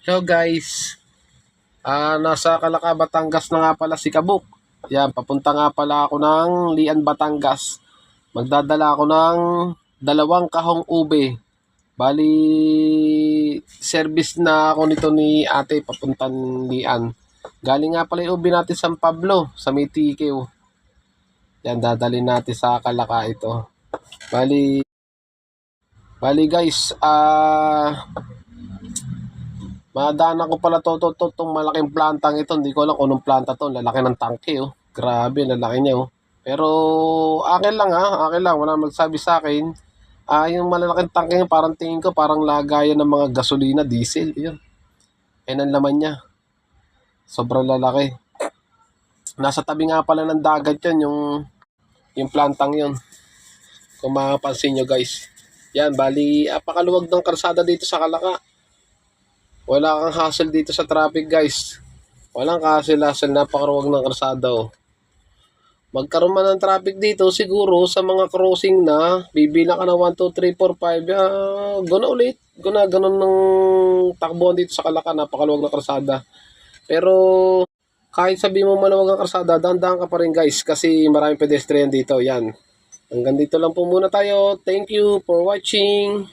Hello guys, nasa Calaca, Batangas na nga pala si Kabuk. Yan, papunta nga pala ako ng Lian, Batangas. Magdadala ako ng 2 kahong ube. Bali, service na ako nito ni ate papuntang Lian. Galing nga pala yung ube natin sa San Pablo, sa may TQ. Yan, dadalhin natin sa Calaca ito. Bali guys, madaanan ko pala itong malaking plantang ito. Hindi ko alam kung anong planta to. Lalaki ng tangke, oh. Grabe, lalaki niya, oh. Pero, akin lang, ha. Akin lang. Wala magsabi sa akin. Yung malalaking tangke, parang tingin ko, parang lagayan ng mga gasolina, diesel. Yun. Yan ang laman niya. Sobrang lalaki. Nasa tabi nga pala ng dagat yun, yung plantang yun. Kung makapansin nyo, guys. Yan, bali, apakaluwag ng karsada dito sa Calaca. Wala kang hassle dito sa traffic, guys. Walang hassle-hassle, napakaruwag ng kalsada, oh. Magkaroon man ng traffic dito, siguro sa mga crossing na, bibilang ka na 1, 2, 3, 4, 5, guna ulit. Ganun ng takbuhan dito sa Calaca, napakaluwag ng kalsada. Pero, kahit sabi mo maluwag ang kalsada, dahan-dahan ka pa rin, guys, kasi maraming pedestrian dito, yan. Hanggang dito lang po muna tayo. Thank you for watching.